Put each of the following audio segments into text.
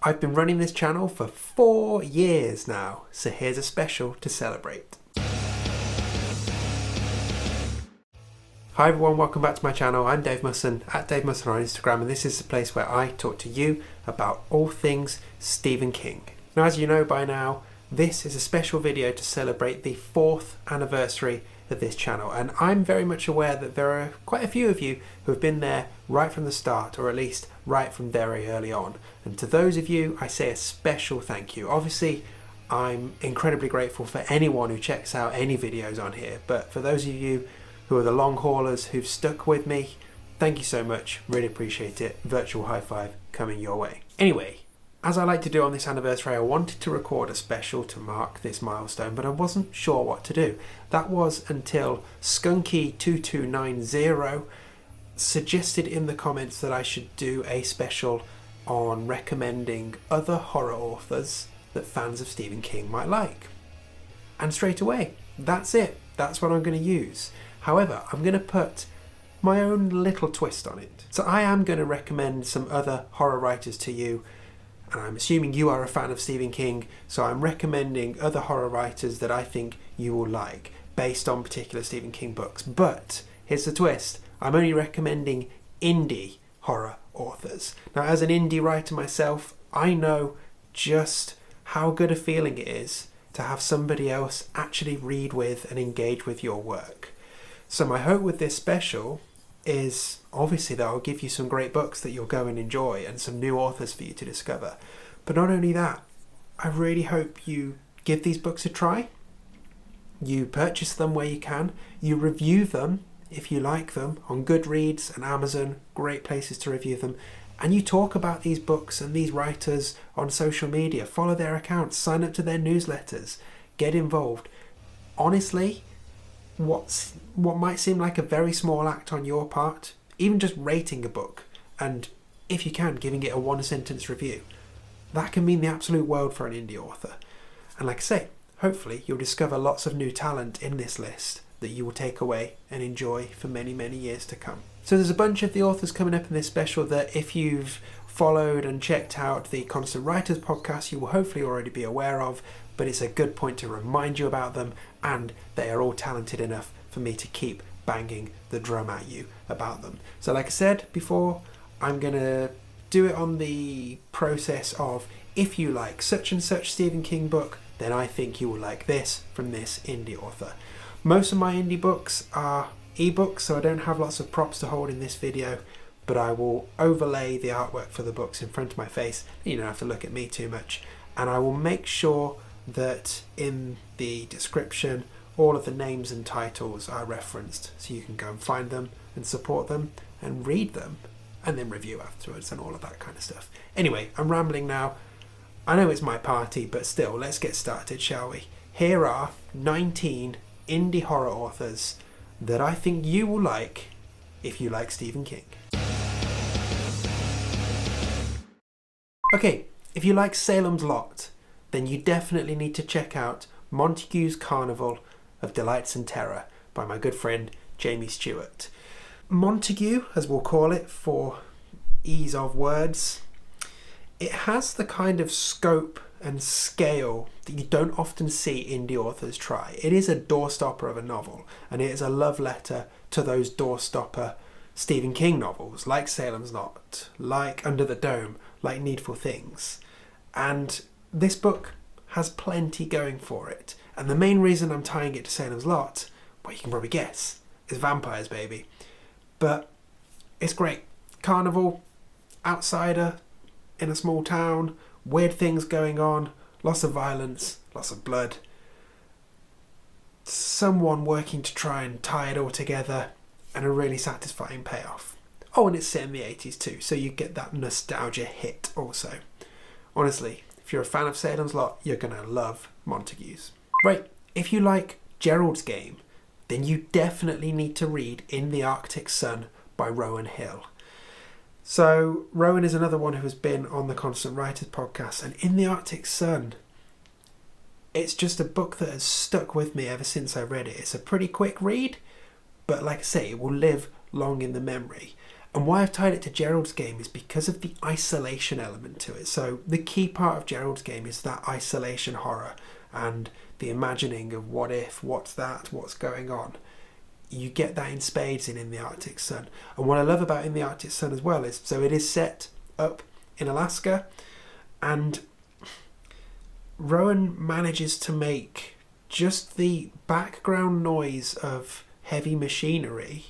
I've been running this channel for 4 years now, so here's a special to celebrate. Hi everyone, welcome back to my channel. I'm Dave Musson, at Dave Musson on Instagram, and this is the place where I talk to you about all things Stephen King. Now, as you know by now, this is a special video to celebrate the 4th anniversary of this channel, and I'm very much aware that there are quite a few of you who have been there right from the start, or at least right from very early on. And to those of you, I say a special thank you. Obviously, I'm incredibly grateful for anyone who checks out any videos on here, but for those of you who are the long haulers who've stuck with me, thank you so much, really appreciate it. Virtual high five coming your way. Anyway, as I like to do on this anniversary, I wanted to record a special to mark this milestone, but I wasn't sure what to do. That was until Skunky2290 suggested in the comments that I should do a special on recommending other horror authors that fans of Stephen King might like. And straight away, that's it. That's what I'm going to use. However, I'm going to put my own little twist on it. So I am going to recommend some other horror writers to you, and I'm assuming you are a fan of Stephen King, so I'm recommending other horror writers that I think you will like based on particular Stephen King books. But here's the twist. I'm only recommending indie horror authors. Now, as an indie writer myself, I know just how good a feeling it is to have somebody else actually read with and engage with your work. So my hope with this special is obviously that I'll give you some great books that you'll go and enjoy and some new authors for you to discover. But not only that, I really hope you give these books a try. You purchase them where you can. You review them if you like them on Goodreads and Amazon, great places to review them. And you talk about these books and these writers on social media. Follow their accounts, sign up to their newsletters, get involved. Honestly, what might seem like a very small act on your part, even just rating a book and, if you can, giving it a 1-sentence review, that can mean the absolute world for an indie author. And like I say, hopefully you'll discover lots of new talent in this list that you will take away and enjoy for many, many years to come. So there's a bunch of the authors coming up in this special that if you've followed and checked out the Constant Writers podcast, you will hopefully already be aware of, but it's a good point to remind you about them, and they are all talented enough for me to keep banging the drum at you about them. So like I said before, I'm going to do it on the process of, if you like such and such Stephen King book, then I think you will like this from this indie author. Most of my indie books are ebooks, so I don't have lots of props to hold in this video, but I will overlay the artwork for the books in front of my face. You don't have to look at me too much. And I will make sure that in the description all of the names and titles are referenced, so you can go and find them and support them and read them and then review afterwards and all of that kind of stuff. Anyway, I'm rambling now. I know it's my party, but still, let's get started, shall we? Here are 19 indie horror authors that I think you will like if you like Stephen King. Okay, if you like Salem's Lot, then you definitely need to check out Montague's Carnival of Delights and Terror by my good friend Jamie Stewart. Montague, as we'll call it for ease of words, it has the kind of scope and scale that you don't often see indie authors try. It is a doorstopper of a novel, and it is a love letter to those doorstopper Stephen King novels, like Salem's Lot, like Under the Dome, like Needful Things. And this book has plenty going for it. And the main reason I'm tying it to Salem's Lot, well, you can probably guess, is vampires, baby. But it's great. Carnival, outsider, in a small town, weird things going on, lots of violence, lots of blood. Someone working to try and tie it all together, and a really satisfying payoff. Oh, and it's set in the 80s too, so you get that nostalgia hit also. Honestly, if you're a fan of Salem's Lot, you're going to love Montague's. Right, if you like Gerald's Game, then you definitely need to read In the Arctic Sun by Rowan Hill. So Rowan is another one who has been on the Constant Writers podcast, and In the Arctic Sun, it's just a book that has stuck with me ever since I read it. It's a pretty quick read, but like I say, it will live long in the memory. And why I've tied it to Gerald's Game is because of the isolation element to it. So the key part of Gerald's Game is that isolation horror and the imagining of what if, what's that, what's going on. You get that in spades in the Arctic Sun. And what I love about In the Arctic Sun as well is, so it is set up in Alaska, and Rowan manages to make just the background noise of heavy machinery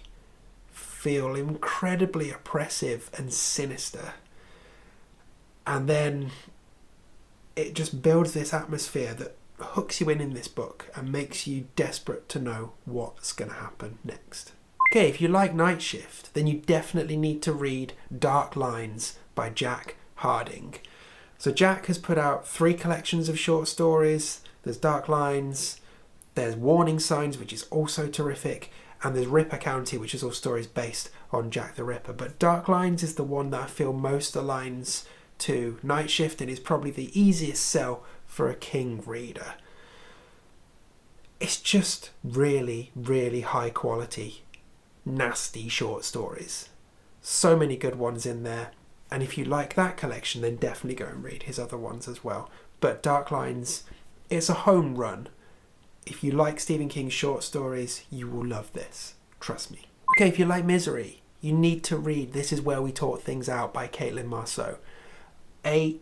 feel incredibly oppressive and sinister. And then it just builds this atmosphere that hooks you in this book and makes you desperate to know what's going to happen next. Okay, if you like Night Shift, then you definitely need to read Dark Lines by Jack Harding. So Jack has put out 3 collections of short stories. There's Dark Lines, there's Warning Signs, which is also terrific, and there's Ripper County, which is all stories based on Jack the Ripper. But Dark Lines is the one that I feel most aligns to Night Shift and is probably the easiest sell for a King reader. It's just really, really high quality, nasty short stories. So many good ones in there. And if you like that collection, then definitely go and read his other ones as well. But Dark Lines, it's a home run. If you like Stephen King's short stories, you will love this. Trust me. Okay, if you like Misery, you need to read This Is Where We Talk Things Out by Caitlin Marceau. A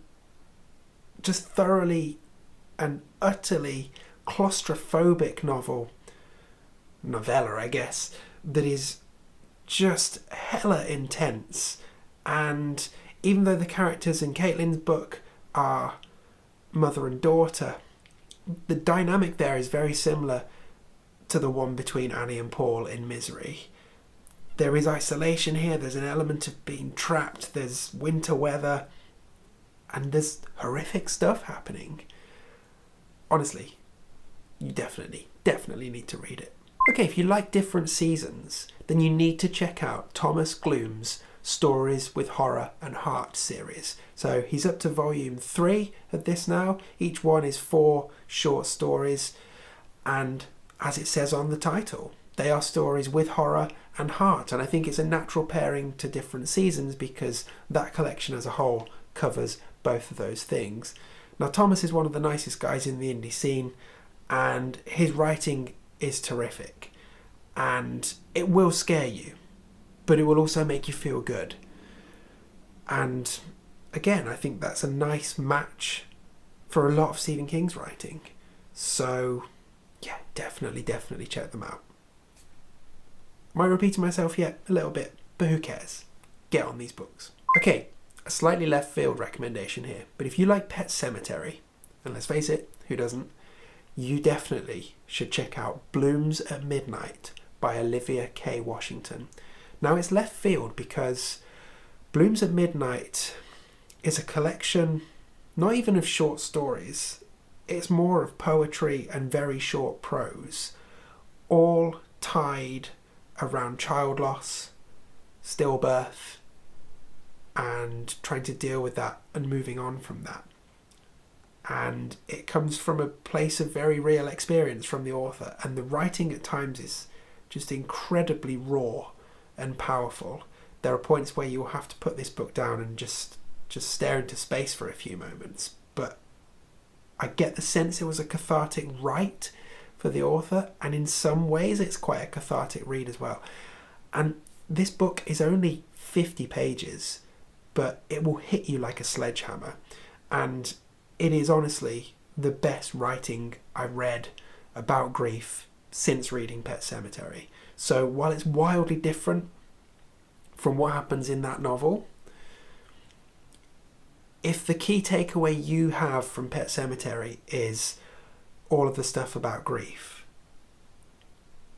just thoroughly and utterly claustrophobic novella, I guess, that is just hella intense. And even though the characters in Caitlin's book are mother and daughter, the dynamic there is very similar to the one between Annie and Paul in Misery. There is isolation here, there's an element of being trapped, there's winter weather, and there's horrific stuff happening. Honestly, you definitely need to read it. Okay, if you like different seasons, then you need to check out Thomas Gloom's Stories with Horror and Heart series. So he's up to volume 3 of this now. Each one is 4 short stories, and as it says on the title, they are stories with horror and heart. And I think it's a natural pairing to different seasons because that collection as a whole covers both of those things. Now, Thomas is one of the nicest guys in the indie scene, and his writing is terrific, and it will scare you, but it will also make you feel good. And again, I think that's a nice match for a lot of Stephen King's writing. So yeah, definitely check them out. Am I repeating myself yet? A little bit, but who cares? Get on these books. Okay, a slightly left field recommendation here, but if you like Pet Sematary, and let's face it, who doesn't, you definitely should check out Blooms at Midnight by Olivia K. Washington. Now, it's left field because Blooms at Midnight is a collection not even of short stories, it's more of poetry and very short prose, all tied around child loss, stillbirth, and trying to deal with that and moving on from that. And it comes from a place of very real experience from the author, and the writing at times is just incredibly raw and powerful. There are points where you will have to put this book down and just stare into space for a few moments, but I get the sense it was a cathartic write for the author, and in some ways it's quite a cathartic read as well. And this book is only 50 pages, but it will hit you like a sledgehammer, and it is honestly the best writing I've read about grief since reading Pet Sematary. So while it's wildly different from what happens in that novel, if the key takeaway you have from Pet Sematary is all of the stuff about grief,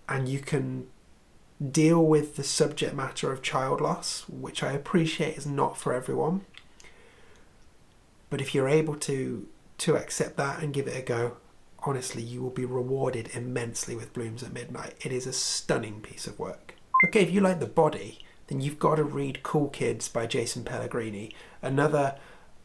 and you can deal with the subject matter of child loss, which I appreciate is not for everyone, but if you're able to accept that and give it a go, honestly, you will be rewarded immensely with Blooms at Midnight. It is a stunning piece of work. Okay, if you like The Body, then you've got to read Cool Kids by Jason Pellegrini, another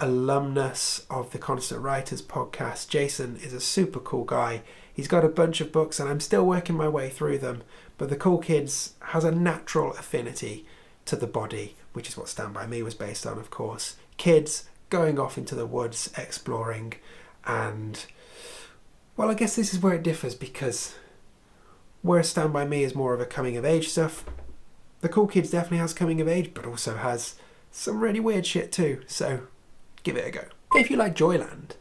alumnus of the Constant Writers podcast. Jason is a super cool guy. He's got a bunch of books and I'm still working my way through them, but The Cool Kids has a natural affinity to the body, which is what Stand By Me was based on, of course. Kids going off into the woods, exploring, and, well, I guess this is where it differs, because whereas Stand By Me is more of a coming of age stuff, The Cool Kids definitely has coming of age, but also has some really weird shit too, so give it a go. If you like Joyland,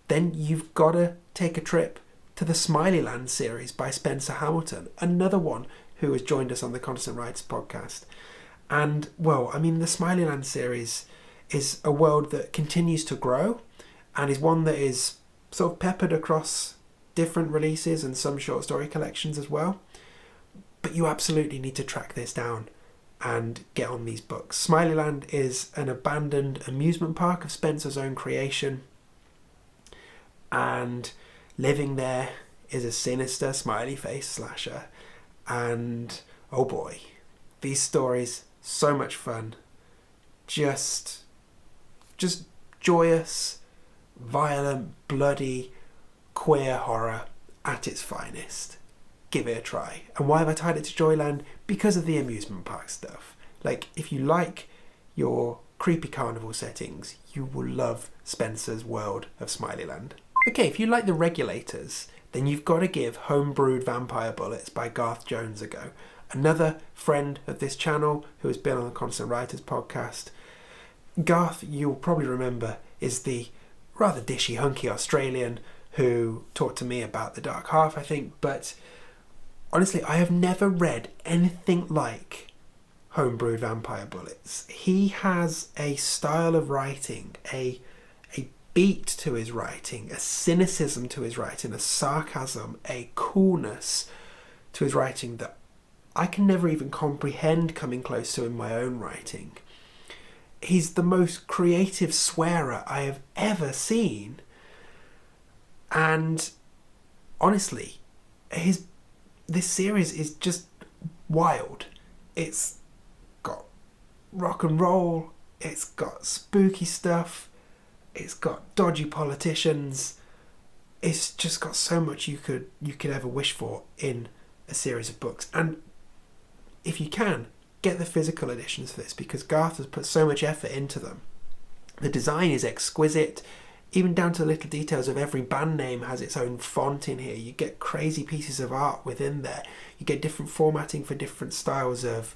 then you've got to take a trip to the Smileyland series by Spencer Hamilton, another one who has joined us on the Constant Writers podcast. And, well, I mean, the Smileyland series is a world that continues to grow and is one that is sort of peppered across different releases and some short story collections as well. But you absolutely need to track this down and get on these books. Smileyland is an abandoned amusement park of Spencer's own creation, and living there is a sinister smiley face slasher. And oh boy, these stories, so much fun, just joyous, violent, bloody, queer horror at its finest. Give it a try. And why have I tied it to Joyland? Because of the amusement park stuff. Like, if you like your creepy carnival settings, you will love Spencer's world of Smileyland. Okay, if you like the Regulators, then you've got to give Brewed Vampire Bullets by Garth Jones a go. Another friend of this channel who has been on the Constant Writers podcast. Garth, you'll probably remember, is the rather dishy, hunky Australian who talked to me about The Dark Half, I think. But honestly, I have never read anything like Brewed Vampire Bullets. He has a style of writing, a beat to his writing, a cynicism to his writing, a sarcasm, a coolness to his writing that I can never even comprehend coming close to in my own writing. He's the most creative swearer I have ever seen. And honestly, this series is just wild. It's got rock and roll, it's got spooky stuff, it's got dodgy politicians. It's just got so much you could ever wish for in a series of books. And if you can, get the physical editions for this, because Garth has put so much effort into them. The design is exquisite, even down to the little details of every band name has its own font in here. You get crazy pieces of art within there. You get different formatting for different styles of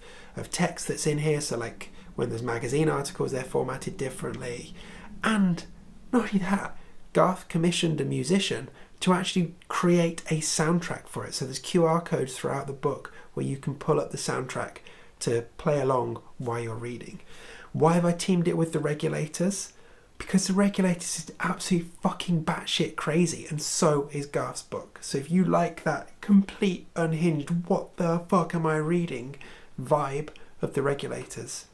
text that's in here. So like when there's magazine articles, they're formatted differently. And not only that, Garth commissioned a musician to actually create a soundtrack for it. So there's QR codes throughout the book where you can pull up the soundtrack to play along while you're reading. Why have I teamed it with the Regulators? Because the Regulators is absolutely fucking batshit crazy, and so is Garth's book. So if you like that complete unhinged, what the fuck am I reading vibe of the Regulators,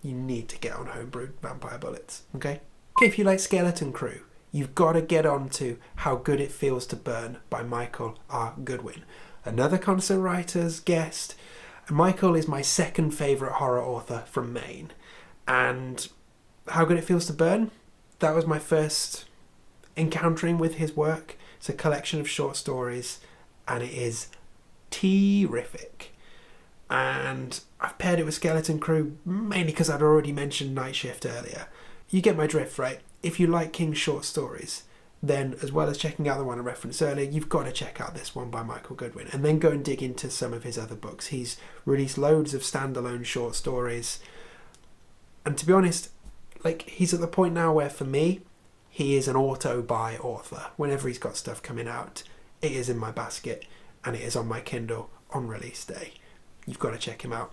you need to get on Brewed Vampire Bullets, okay? Okay, if you like Skeleton Crew, you've got to get on to How Good It Feels to Burn by Michael R. Goodwin. Another Constant Writers guest. Michael is my second favourite horror author from Maine. And How Good It Feels to Burn, that was my first encountering with his work. It's a collection of short stories, and it is terrific. And I've paired it with Skeleton Crew mainly because I'd already mentioned Night Shift earlier. You get my drift, right? If you like King's short stories, then as well as checking out the one I referenced earlier, you've got to check out this one by Michael Goodwin, and then go and dig into some of his other books. He's released loads of standalone short stories, and to be honest, like, he's at the point now where for me, he is an auto-buy author. Whenever he's got stuff coming out, it is in my basket and it is on my Kindle on release day. You've got to check him out.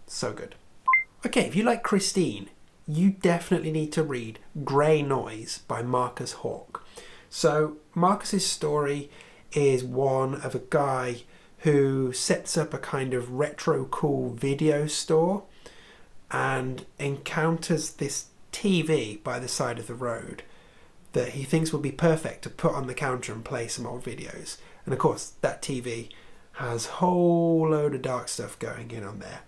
So good. Okay, if you like Christine, you definitely need to read Grey Noise by Marcus Hawke. So Marcus's story is one of a guy who sets up a kind of retro cool video store and encounters this TV by the side of the road that he thinks will be perfect to put on the counter and play some old videos. And of course, that TV has a whole load of dark stuff going in on there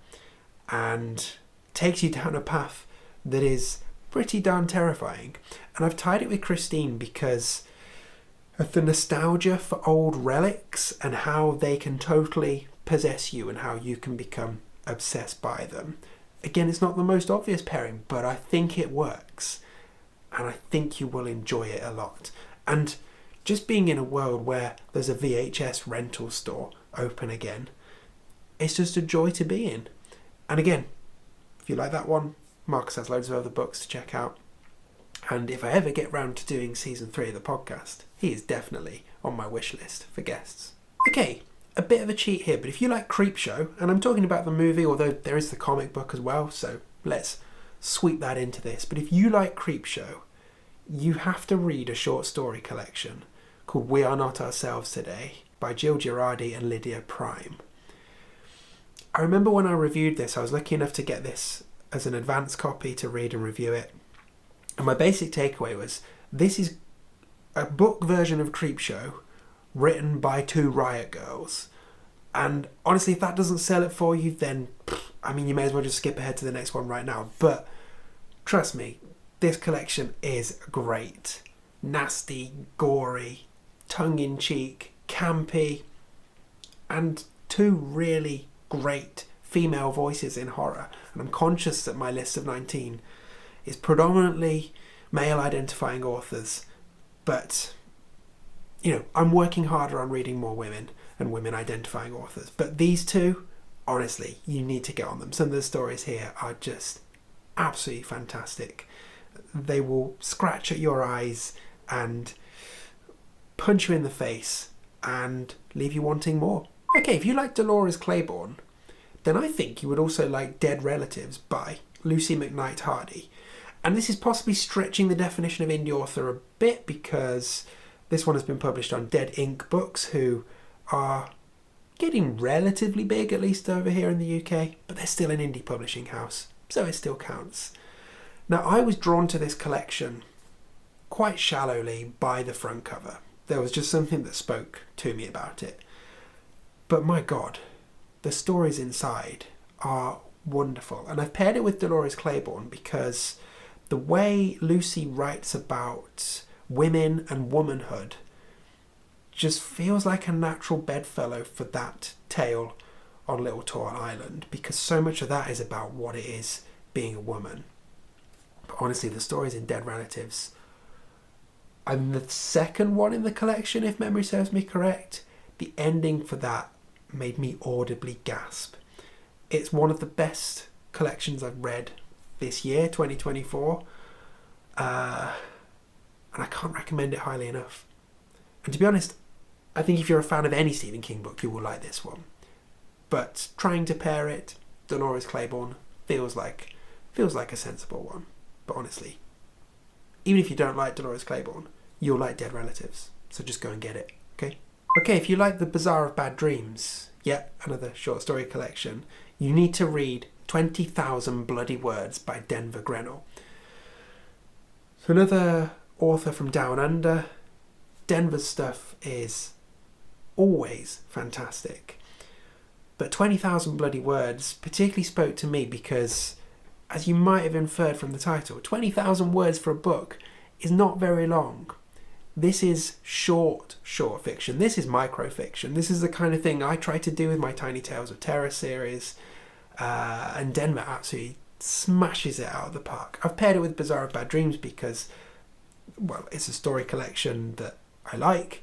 and takes you down a path that is pretty darn terrifying. And I've tied it with Christine because of the nostalgia for old relics and how they can totally possess you and how you can become obsessed by them. Again, it's not the most obvious pairing, but I think it works. And I think you will enjoy it a lot. And just being in a world where there's a VHS rental store open again, it's just a joy to be in. And again, if you like that one, Marcus has loads of other books to check out. And if I ever get round to doing season 3 of the podcast, he is definitely on my wish list for guests. Okay, a bit of a cheat here, but if you like Creepshow, and I'm talking about the movie, although there is the comic book as well, so let's sweep that into this. But if you like Creepshow, you have to read a short story collection called We Are Not Ourselves Today by Jill Giradi and Lydia Prime. I remember when I reviewed this, I was lucky enough to get this as an advance copy to read and review it. And my basic takeaway was, this is a book version of Creepshow written by 2 riot girls. And honestly, if that doesn't sell it for you, then, I mean, you may as well just skip ahead to the next one right now. But trust me, this collection is great. Nasty, gory, tongue-in-cheek, campy, and 2 really great female voices in horror. And I'm conscious that my list of 19 is predominantly male-identifying authors, but, you know, I'm working harder on reading more women and women-identifying authors. But these 2, honestly, you need to get on them. Some of the stories here are just absolutely fantastic. They will scratch at your eyes and punch you in the face and leave you wanting more. Okay, if you like Dolores Claiborne, then I think you would also like Dead Relatives by Lucie McKnight Hardy. And this is possibly stretching the definition of indie author a bit, because this one has been published on Dead Ink Books, who are getting relatively big, at least over here in the UK, but they're still an indie publishing house, so it still counts. Now, I was drawn to this collection quite shallowly by the front cover. There was just something that spoke to me about it. But my God, the stories inside are wonderful. And I've paired it with Dolores Claiborne because the way Lucie writes about women and womanhood just feels like a natural bedfellow for that tale on Little Tall Island, because so much of that is about what it is being a woman. But honestly, the stories in Dead Relatives, I'm the second one in the collection, if memory serves me correct. The ending for that made me audibly gasp. It's one of the best collections I've read this year, 2024. And I can't recommend it highly enough. And to be honest, I think if you're a fan of any Stephen King book, you will like this one. But trying to pair it, Dolores Claiborne feels like a sensible one. But honestly, even if you don't like Dolores Claiborne, you'll like Dead Relatives. So just go and get it, okay? Okay, if you like The Bazaar of Bad Dreams, yet another short story collection, you need to read 20,000 Bloody Words by Denver Grenell. So another author from Down Under. Denver's stuff is always fantastic. But 20,000 Bloody Words particularly spoke to me because, as you might have inferred from the title, 20,000 words for a book is not very long. This is short fiction. This is microfiction. This is the kind of thing I try to do with my Tiny Tales of Terror series. And Denver absolutely smashes it out of the park. I've paired it with Bazaar of Bad Dreams because, well, it's a story collection that I like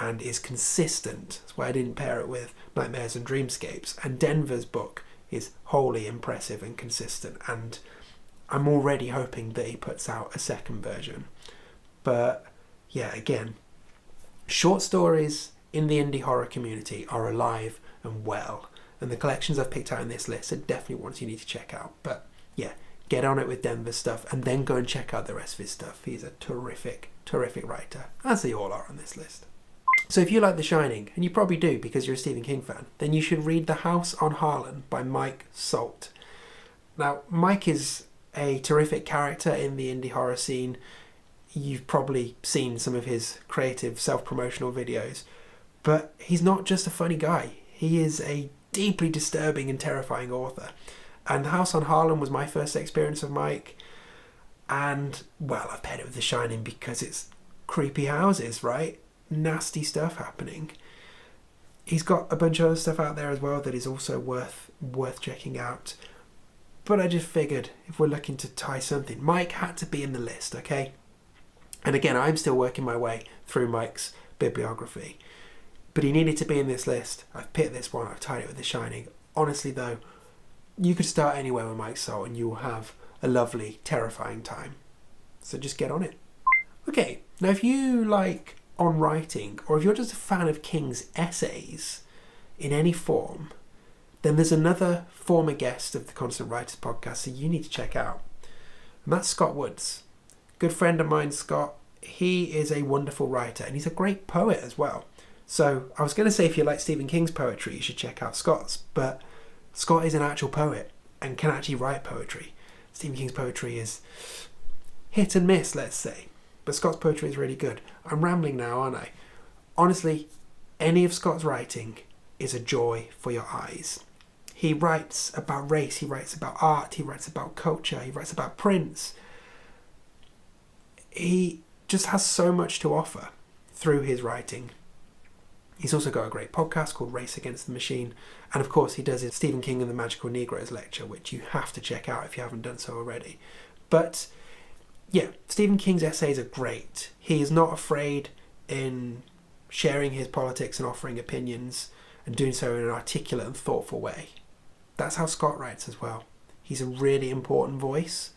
and is consistent. That's why I didn't pair it with Nightmares and Dreamscapes. And Denver's book is wholly impressive and consistent. And I'm already hoping that he puts out a second version. But yeah, again, short stories in the indie horror community are alive and well. And the collections I've picked out in this list are definitely ones you need to check out. But yeah, get on it with Denver's stuff and then go and check out the rest of his stuff. He's a terrific writer, as they all are on this list. So if you like The Shining, and you probably do because you're a Stephen King fan, then you should read The House on Harlan by Mike Salt. Now, Mike is a terrific character in the indie horror scene. You've probably seen some of his creative self-promotional videos, but he's not just a funny guy. He is a deeply disturbing and terrifying author. And The House on Harlan was my first experience of Mike. And, well, I've paired it with The Shining because it's creepy houses, right? Nasty stuff happening. He's got a bunch of other stuff out there as well that is also worth checking out. But I just figured if we're looking to tie something, Mike had to be in the list, okay? And again, I'm still working my way through Mike's bibliography. But he needed to be in this list. I've picked this one, I've tied it with The Shining. Honestly though, you could start anywhere with Mike's Soul and you will have a lovely, terrifying time. So just get on it. Okay, now if you like on writing, or if you're just a fan of King's essays in any form, then there's another former guest of the Constant Writers podcast that you need to check out. And that's Scott Woods. Good friend of mine, Scott. He is a wonderful writer and he's a great poet as well. So I was going to say if you like Stephen King's poetry, you should check out Scott's. But Scott is an actual poet and can actually write poetry. Stephen King's poetry is hit and miss, let's say. But Scott's poetry is really good. I'm rambling now, aren't I? Honestly, any of Scott's writing is a joy for your eyes. He writes about race, he writes about art, he writes about culture, he writes about prints. He just has so much to offer through his writing. He's also got a great podcast called Race Against the Machine. And of course he does his Stephen King and the Magical Negroes lecture, which you have to check out if you haven't done so already. But yeah, Stephen King's essays are great. He is not afraid in sharing his politics and offering opinions and doing so in an articulate and thoughtful way. That's how Scott writes as well. He's a really important voice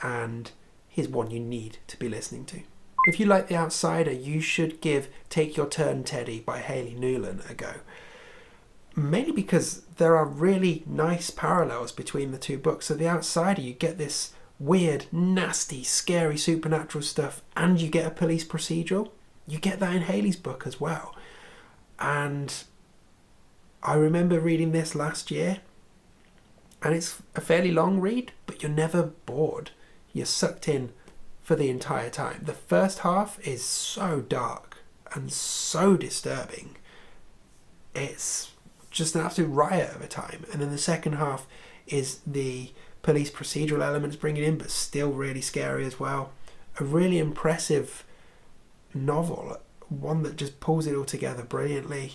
and he's one you need to be listening to. If you like The Outsider, you should give Take Your Turn, Teddy by Hailey Newlin a go. Mainly because there are really nice parallels between the two books. So The Outsider, you get this weird, nasty, scary supernatural stuff and you get a police procedural. You get that in Hailey's book as well. And I remember reading this last year and it's a fairly long read, but you're never bored. You're sucked in for the entire time. The first half is so dark and so disturbing. It's just an absolute riot of a time. And then the second half is the police procedural elements bringing in, but still really scary as well. A really impressive novel, one that just pulls it all together brilliantly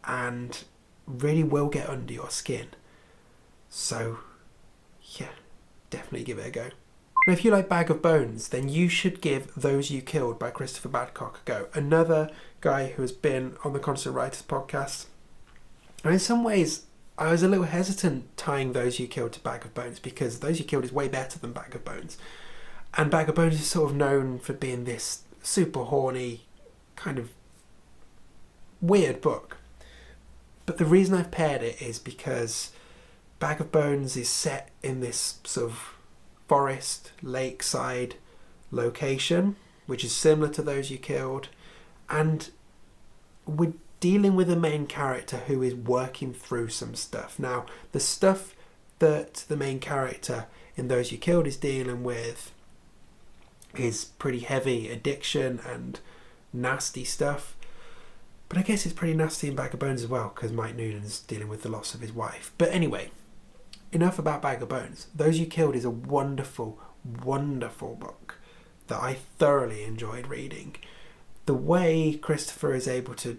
and really will get under your skin. So yeah, definitely give it a go. Now, if you like Bag of Bones, then you should give Those You Killed by Christopher Badcock a go. Another guy who has been on the Constant Writers podcast. And in some ways, I was a little hesitant tying Those You Killed to Bag of Bones because Those You Killed is way better than Bag of Bones. And Bag of Bones is sort of known for being this super horny, kind of weird book. But the reason I've paired it is because Bag of Bones is set in this sort of forest, lakeside location, which is similar to Those You Killed. And we're dealing with a main character who is working through some stuff. Now, the stuff that the main character in Those You Killed is dealing with is pretty heavy addiction and nasty stuff. But I guess it's pretty nasty in Bag of Bones as well, because Mike Noonan's dealing with the loss of his wife. But anyway, enough about Bag of Bones. Those You Killed is a wonderful, wonderful book that I thoroughly enjoyed reading. The way Christopher is able to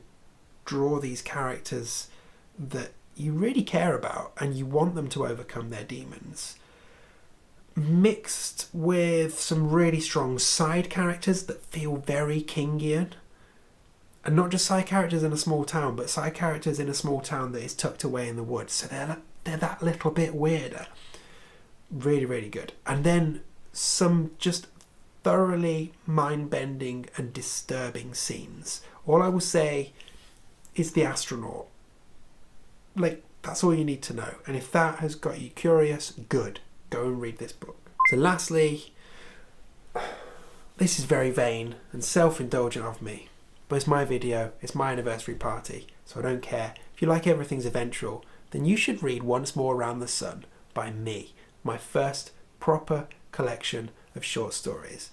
draw these characters that you really care about and you want them to overcome their demons, mixed with some really strong side characters that feel very Kingian. And not just side characters in a small town, but side characters in a small town that is tucked away in the woods. So they're that little bit weirder. Really, really good. And then some just thoroughly mind-bending and disturbing scenes. All I will say is the astronaut. Like, that's all you need to know. And if that has got you curious, good. Go and read this book. So lastly, this is very vain and self-indulgent of me, but it's my video, it's my anniversary party, so I don't care. If you like Everything's Eventual, then you should read Once More Around the Sun by me, my first proper collection of short stories.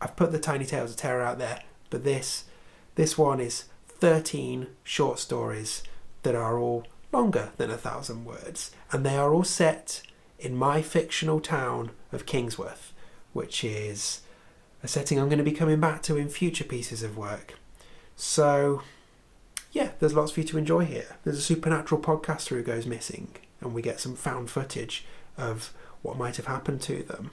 I've put the Tiny Tales of Terror out there, but this one is 13 short stories that are all longer than 1,000 words, and they are all set in my fictional town of Kingsworth, which is a setting I'm going to be coming back to in future pieces of work. So yeah, there's lots for you to enjoy here. There's a supernatural podcaster who goes missing and we get some found footage of what might have happened to them.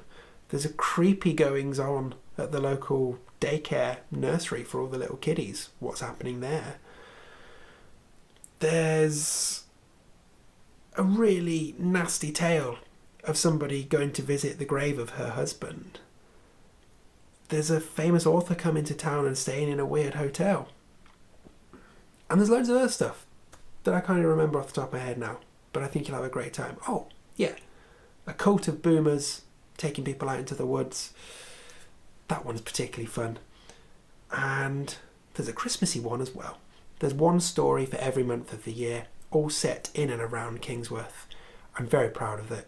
There's a creepy goings on at the local daycare nursery for all the little kiddies. What's happening there? There's a really nasty tale of somebody going to visit the grave of her husband. There's a famous author coming to town and staying in a weird hotel. And there's loads of other stuff that I kind of remember off the top of my head now, but I think you'll have a great time. Oh, yeah, a cult of boomers taking people out into the woods. That one's particularly fun. And there's a Christmassy one as well. There's one story for every month of the year, all set in and around Kingsworth. I'm very proud of it,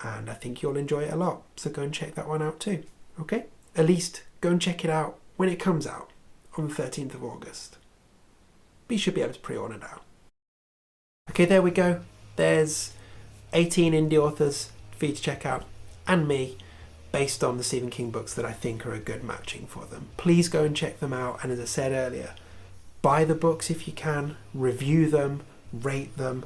and I think you'll enjoy it a lot, so go and check that one out too, okay? At least go and check it out when it comes out on the 13th of August. But you should be able to pre-order now. Okay, there we go. There's 18 indie authors for you to check out, and me, based on the Stephen King books that I think are a good matching for them. Please go and check them out, and as I said earlier, buy the books if you can, review them, rate them,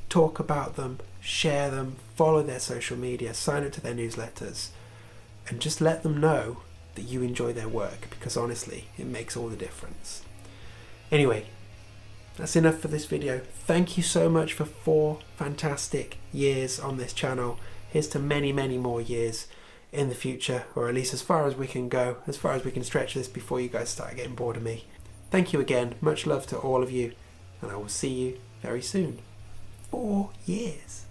talk about them, share them, follow their social media, sign up to their newsletters, and just let them know that you enjoy their work, because honestly, it makes all the difference. Anyway, that's enough for this video. Thank you so much for 4 fantastic years on this channel. Here's to many, many more years in the future, or at least as far as we can go, as far as we can stretch this before you guys start getting bored of me. Thank you again. Much love to all of you, and I will see you very soon. 4 years.